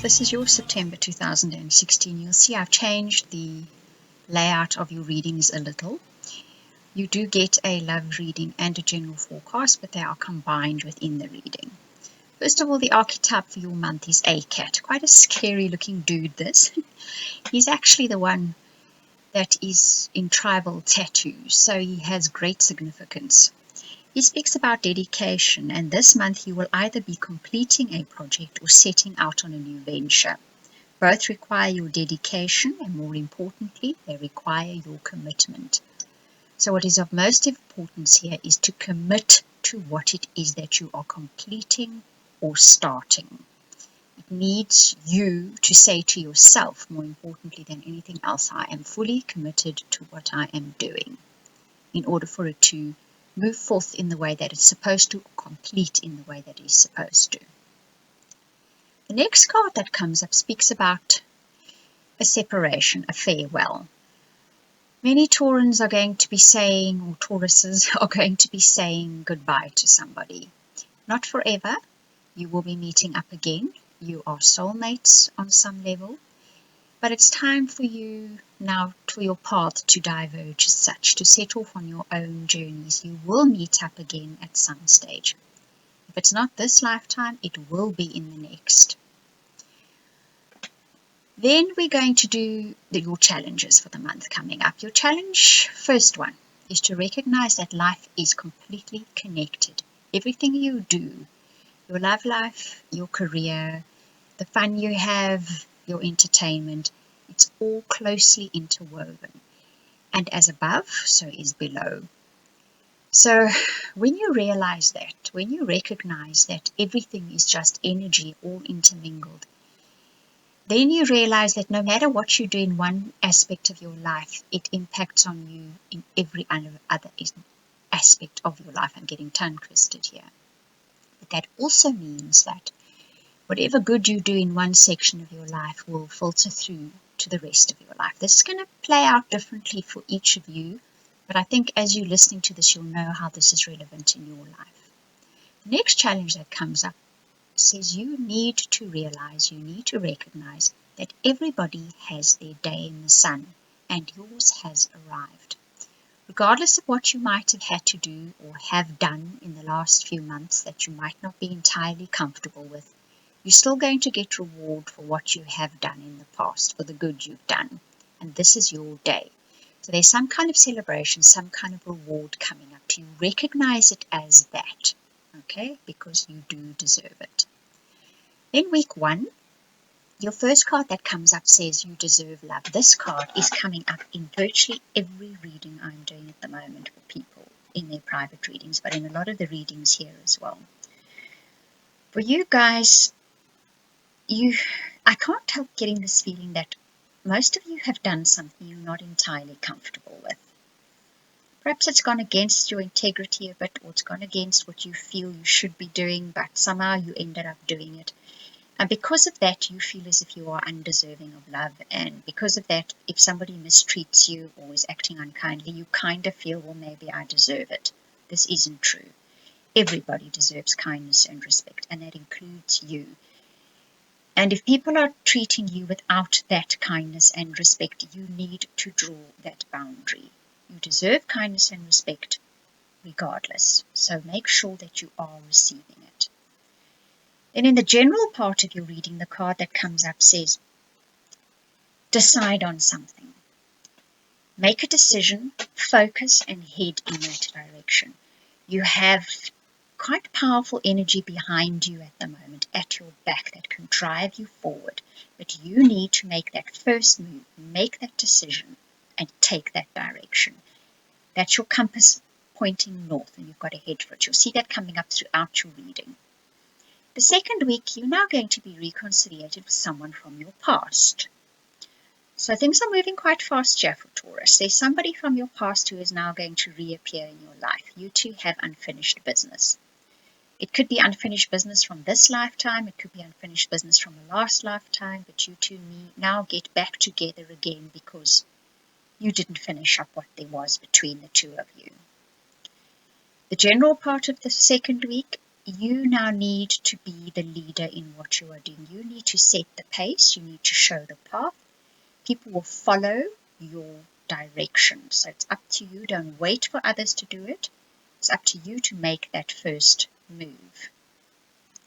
this is your September 2016. You'll see I've changed the layout of your readings a little. You do get a love reading and a general forecast, but they are combined within the reading. First of all, the archetype for your month is a cat. Quite a scary looking dude, this. He's actually the one that is in tribal tattoos, so he has great significance. He speaks about dedication, and this month he will either be completing a project or setting out on a new venture. Both require your dedication, and more importantly, they require your commitment. So what is of most importance here is to commit to what it is that you are completing or starting. It needs you to say to yourself, more importantly than anything else, I am fully committed to what I am doing, in order for it to move forth in the way that it's supposed to, or complete in the way that it's supposed to. The next card that comes up speaks about a separation, a farewell. Many Taurans are going to be saying, or Tauruses are going to be saying goodbye to somebody. Not forever. You will be meeting up again. You are soulmates on some level. But it's time for you now, for your path to diverge as such, to set off on your own journeys. You will meet up again at some stage. If it's not this lifetime, it will be in the next. Then we're going to do your challenges for the month coming up. Your challenge, first one, is to recognize that life is completely connected. Everything you do, your love life, your career, the fun you have, your entertainment, it's all closely interwoven. And as above, so is below. So when you realize that, when you recognize that everything is just energy, all intermingled, then you realize that no matter what you do in one aspect of your life, it impacts on you in every other aspect of your life. I'm getting tongue-twisted here. But that also means that whatever good you do in one section of your life will filter through to the rest of your life. This is going to play out differently for each of you, but I think as you're listening to this, you'll know how this is relevant in your life. The next challenge that comes up says you need to realize, you need to recognize that everybody has their day in the sun, and yours has arrived. Regardless of what you might have had to do or have done in the last few months that you might not be entirely comfortable with, you're still going to get reward for what you have done in the past, for the good you've done. And this is your day. So there's some kind of celebration, some kind of reward coming up to you. Recognize it as that, okay? Because you do deserve it. Then week 1, your first card that comes up says you deserve love. This card is coming up in virtually every reading I'm doing at the moment for people in their private readings, but in a lot of the readings here as well. For you guys, I can't help getting this feeling that most of you have done something you're not entirely comfortable with. Perhaps it's gone against your integrity a bit, or it's gone against what you feel you should be doing, but somehow you ended up doing it. And because of that, you feel as if you are undeserving of love. And because of that, if somebody mistreats you or is acting unkindly, you kind of feel, well, maybe I deserve it. This isn't true. Everybody deserves kindness and respect, and that includes you. And if people are treating you without that kindness and respect, you need to draw that boundary. You deserve kindness and respect regardless. So make sure that you are receiving it. Then in the general part of your reading, the card that comes up says, decide on something. Make a decision, focus, and head in that direction. You have quite powerful energy behind you at the moment, at your back, that can drive you forward. But you need to make that first move, make that decision, and take that direction. That's your compass pointing north, and you've got to head for it. You'll see that coming up throughout your reading. The second week, you're now going to be reconciliated with someone from your past. So things are moving quite fast here for Taurus. There's somebody from your past who is now going to reappear in your life. You two have unfinished business. It could be unfinished business from this lifetime. It could be unfinished business from the last lifetime. But you two now get back together again because you didn't finish up what there was between the two of you. The general part of the second week, you now need to be the leader in what you are doing. You need to set the pace. You need to show the path. People will follow your direction. So it's up to you. Don't wait for others to do it. It's up to you to make that first move.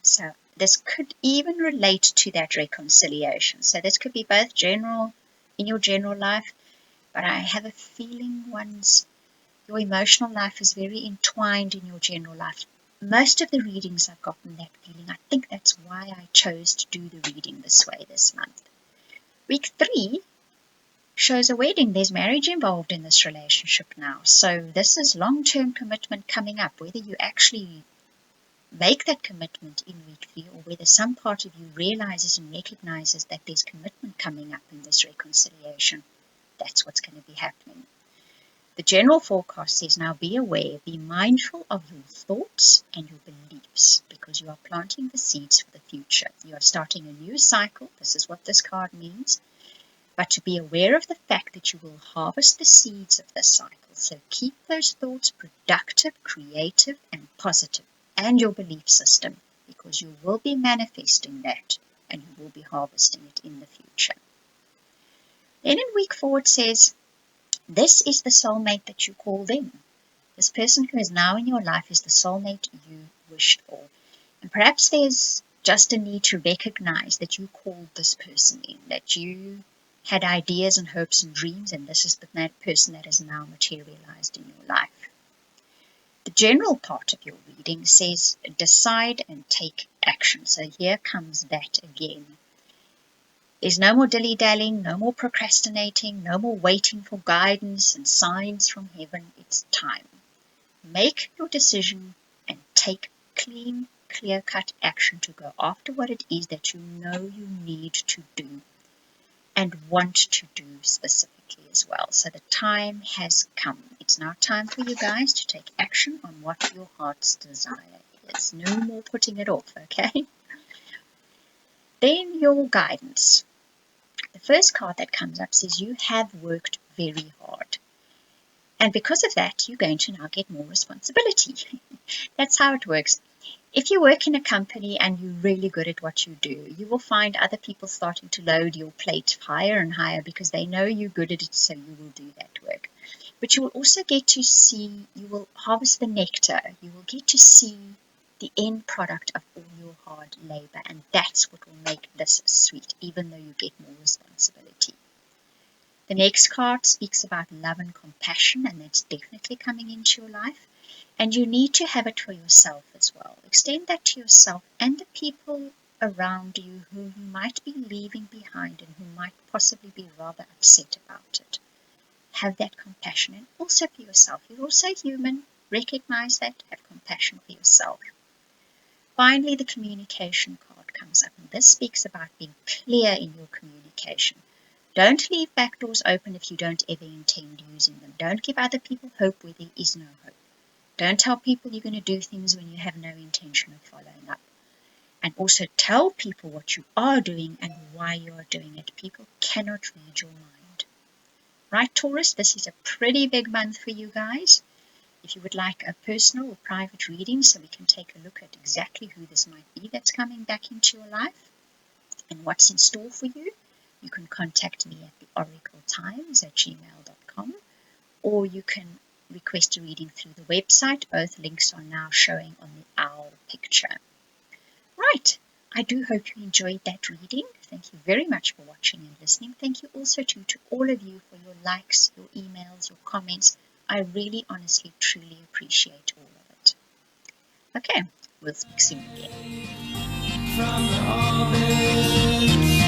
So this could even relate to that reconciliation. So this could be both general, in your general life, but I have a feeling once your emotional life is very entwined in your general life. Most of the readings I've gotten that feeling. I think that's why I chose to do the reading this way this month. Week 3 shows a wedding. There's marriage involved in this relationship now. So this is long-term commitment coming up. Whether you actually make that commitment in week 3 or whether some part of you realizes and recognizes that there's commitment coming up in this reconciliation, that's what's going to be happening. The general forecast says now be aware, be mindful of your thoughts and your beliefs because you are planting the seeds for the future. You are starting a new cycle. This is what this card means. But to be aware of the fact that you will harvest the seeds of this cycle. So keep those thoughts productive, creative, and positive, and your belief system, because you will be manifesting that and you will be harvesting it in the future. Then in week 4 it says, this is the soulmate that you called in. This person who is now in your life is the soulmate you wished for. And perhaps there's just a need to recognize that you called this person in, that you had ideas and hopes and dreams, and this is the person that is now materialized in your life. The general part of your reading says decide and take action. So here comes that again. There's no more dilly-dallying, no more procrastinating, no more waiting for guidance and signs from heaven. It's time. Make your decision and take clean, clear-cut action to go after what it is that you know you need to do and want to do specifically as well. So the time has come. It's now time for you guys to take action on what your heart's desire is. No more putting it off, okay? Then your guidance. The first card that comes up says you have worked very hard. And because of that, you're going to now get more responsibility. That's how it works. If you work in a company and you're really good at what you do, you will find other people starting to load your plate higher and higher because they know you're good at it, so you will do that work. But you will also get to see, you will harvest the nectar. You will get to see the end product of all your hard labor, and that's what will make this sweet, even though you get more responsibility. The next card speaks about love and compassion, and that's definitely coming into your life. And you need to have it for yourself as well. Extend that to yourself and the people around you who you might be leaving behind and who might possibly be rather upset about it. Have that compassion, and also for yourself. You're also human. Recognize that. Have compassion for yourself. Finally, the communication card comes up, and this speaks about being clear in your communication. Don't leave back doors open if you don't ever intend using them. Don't give other people hope where there is no hope. Don't tell people you're going to do things when you have no intention of following up. And also tell people what you are doing and why you are doing it. People cannot read your mind. Right, Taurus, this is a pretty big month for you guys. If you would like a personal or private reading so we can take a look at exactly who this might be that's coming back into your life and what's in store for you, you can contact me at theoracletimes@gmail.com, or you can request a reading through the website. Both links are now showing on the owl picture. Right, I do hope you enjoyed that reading. Thank you very much for watching and listening. Thank you also to all of you for your likes, your emails, your comments. I really, honestly, truly appreciate all of it. Okay, we'll speak soon again. From the orbit.